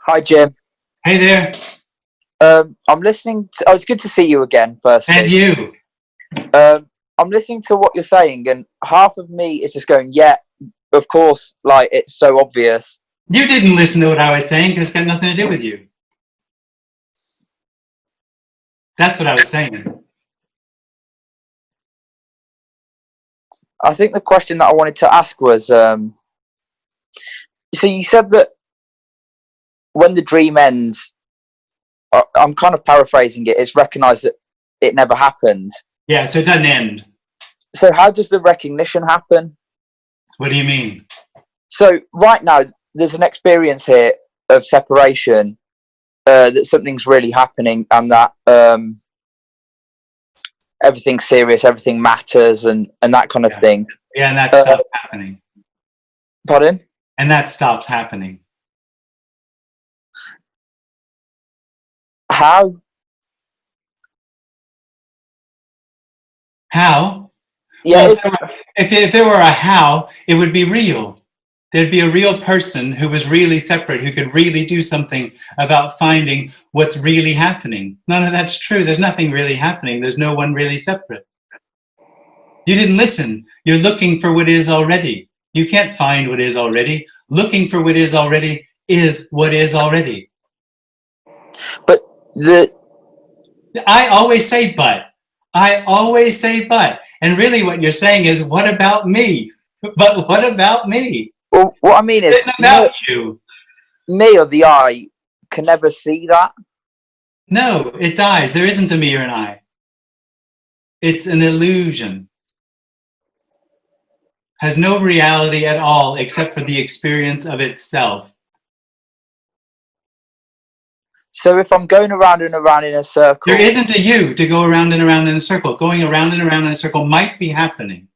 Hi, Jim. Hey there. I'm listening to, it's good to see you again, And firstly. you. I'm listening to what you're saying, and half of me is just going, yeah, of course, like, it's so obvious. You didn't listen to what I was saying because it's got nothing to do with you. That's what I was saying. I think the question that I wanted to ask was, so you said that when the dream ends, I'm kind of paraphrasing it, it's recognized that it never happened. Yeah, so it doesn't end. So how does the recognition happen? What do you mean? So right now, there's an experience here of separation, that something's really happening, and that everything's serious, everything matters, and that kind of Yeah. thing. Yeah, and that stops happening. Pardon? And that stops happening. How? How? Yeah, Well, it's, if there were a how, it would be real. There'd be a real person who was really separate, who could really do something about finding what's really happening. None of that's true. There's nothing really happening. There's no one really separate. You didn't listen. You're looking for what is already. You can't find what is already. Looking for what is already is what is already. but I always say but. I always say but. And really what you're saying is, what about me? But what about me? well, what I mean is, It's about you. me or the I can never see that. No, it dies. There isn't a me or an I. It's an illusion. Has no reality at all except for the experience of itself. So if I'm going around and around in a circle, There isn't a you to go around and around in a circle. Going around and around in a circle might be happening,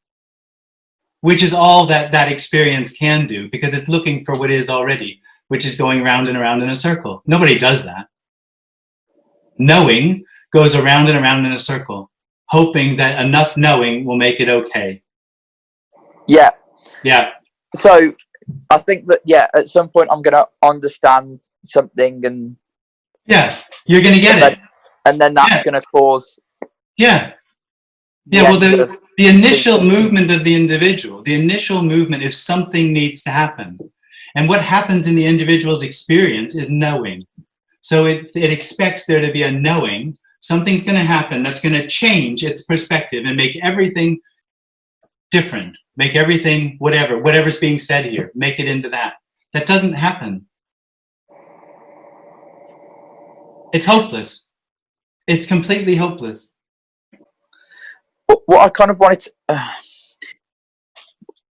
which is all that experience can do, because it's looking for what is already, which is going round and around in a circle. Nobody does that. Knowing goes around and around in a circle, hoping that enough knowing will make it okay. yeah. Yeah. So I think that, yeah, at some point I'm going to understand something, and Yeah, you're going to get it. And then that's going to cause. Yeah. Yeah, well, the initial movement of the individual, the initial movement is something needs to happen. And what happens in the individual's experience is knowing. So it expects there to be a knowing. Something's going to happen that's going to change its perspective and make everything different. Make everything whatever's being said here, make it into that. That doesn't happen. It's hopeless. It's completely hopeless. What I kind of wanted to,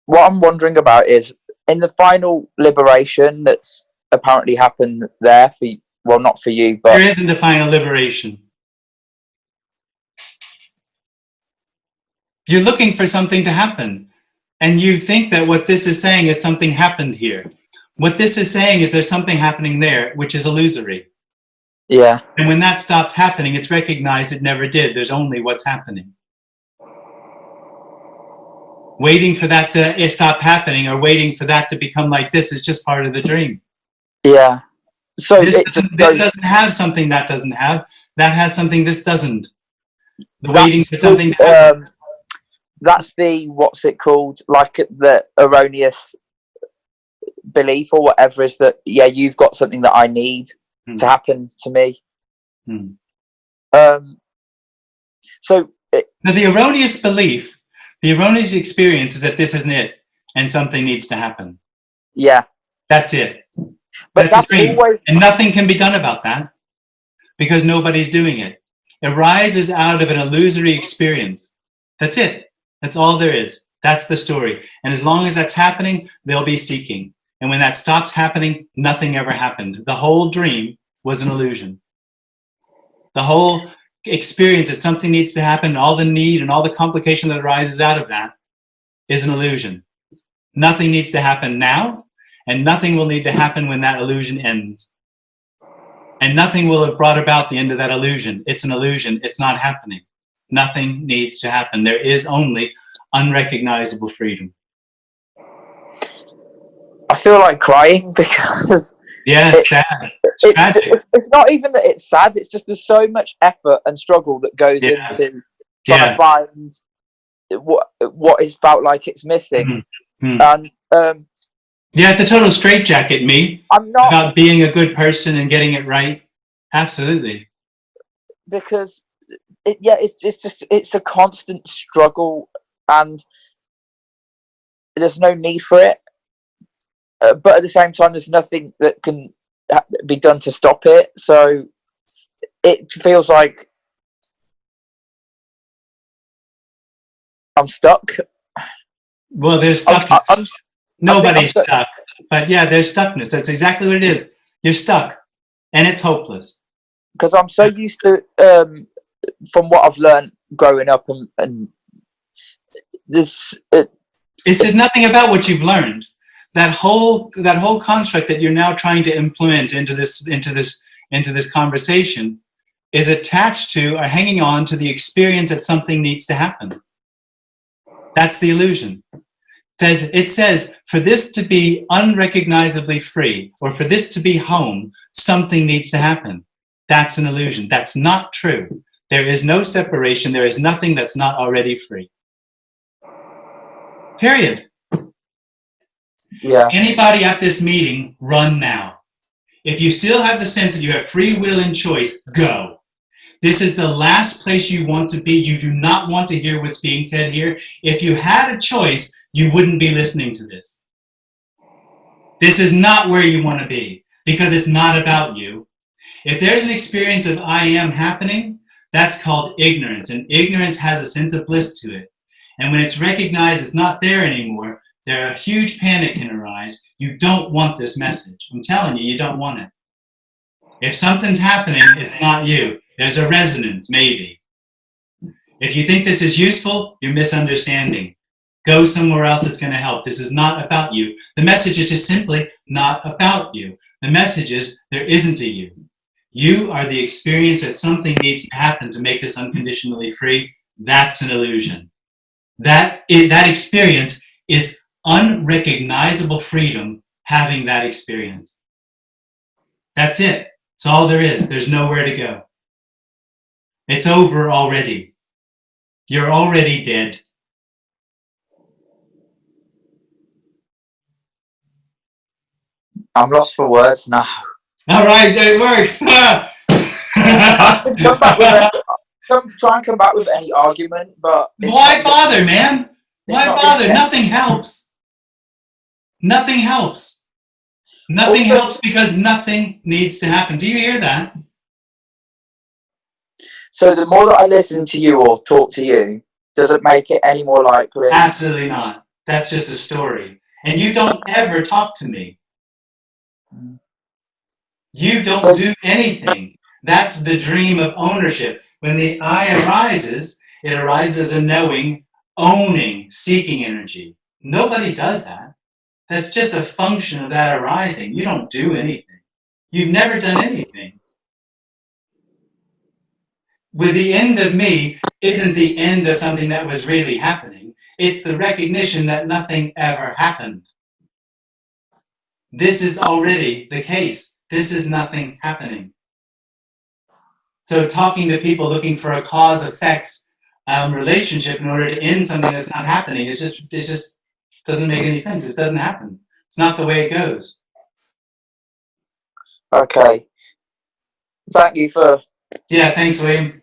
what I'm wondering about is, in the final liberation that's apparently happened there for, well, not for you, but there isn't a final liberation. You're looking for something to happen, and you think that what this is saying is something happened here. What this is saying is there's something happening there, which is illusory. Yeah. And when that stops happening, it's recognized it never did. There's only what's happening. Waiting for that to stop happening, or waiting for that to become like this, is just part of the dream. Yeah. So this doesn't have something that doesn't have. That has something this doesn't. The waiting for something to happen. That's the, what's it called? Like the erroneous belief or whatever, is that, yeah, you've got something that I need to happen to me. So now the erroneous belief, the erroneous experience is that this isn't it, and something needs to happen. Yeah. That's it. But that's always, and nothing can be done about that, because nobody's doing it. It arises out of an illusory experience. That's it. That's all there is. That's the story. And as long as that's happening, they'll be seeking. And when that stops happening, nothing ever happened. The whole dream was an illusion. The whole experience that something needs to happen, and all the need and all the complication that arises out of that, is an illusion. Nothing needs to happen now, and nothing will need to happen when that illusion ends. And nothing will have brought about the end of that illusion. It's an illusion. It's not happening. Nothing needs to happen. There is only unrecognizable freedom. I feel like crying, because yeah, it's sad. it's not even that it's sad. It's just there's so much effort and struggle that goes into trying to find what is felt like it's missing. And it's a total straitjacket, me. I'm not about being a good person and getting it right. Absolutely. Because it's a constant struggle, and there's no need for it. But at the same time, there's nothing that can be done to stop it. So it feels like I'm stuck. Well, there's stuckness. Nobody's stuck. But yeah, there's stuckness. That's exactly what it is. You're stuck. And it's hopeless. Because I'm so used to, from what I've learned growing up, and this... This is nothing about what you've learned. That whole construct that you're now trying to implement into this conversation is attached to or hanging on to the experience that something needs to happen. That's the illusion. It says, for this to be unrecognizably free, or for this to be home, something needs to happen. That's an illusion. That's not true. There is no separation. There is nothing that's not already free. Period. Yeah. Anybody at this meeting, run now. If you still have the sense that you have free will and choice, go. This is the last place you want to be. You do not want to hear what's being said here. If you had a choice, you wouldn't be listening to this. This is not where you want to be, because it's not about you. If there's an experience of I am happening, that's called ignorance, and ignorance has a sense of bliss to it. And when it's recognized it's not there anymore, a huge panic can arise. You don't want this message. I'm telling you, you don't want it. If something's happening, it's not you. There's a resonance, maybe. If you think this is useful, you're misunderstanding. Go somewhere else that's going to help. This is not about you. The message is just simply not about you. The message is there isn't a you. You are the experience that something needs to happen to make this unconditionally free. That's an illusion. That experience is unrecognizable freedom having that experience. That's it. It's all there is. There's nowhere to go. It's over already. You're already dead. I'm lost for words now. All right, it worked. Try and come back with any argument, but why bother, man? Why bother? Nothing helps. Nothing helps. Nothing helps because nothing needs to happen. Do you hear that? So the more that I listen to you or talk to you, does it make it any more likely? Absolutely not. That's just a story. And you don't ever talk to me. You don't do anything. That's the dream of ownership. When the I arises, it arises as a knowing, owning, seeking energy. Nobody does that. That's just a function of that arising. You don't do anything. You've never done anything. With the end of me isn't the end of something that was really happening. It's the recognition that nothing ever happened. This is already the case. This is nothing happening. So talking to people looking for a cause-effect relationship in order to end something that's not happening, it just doesn't make any sense. It doesn't happen. It's not the way it goes. Okay. Thank you for... Yeah, thanks, William.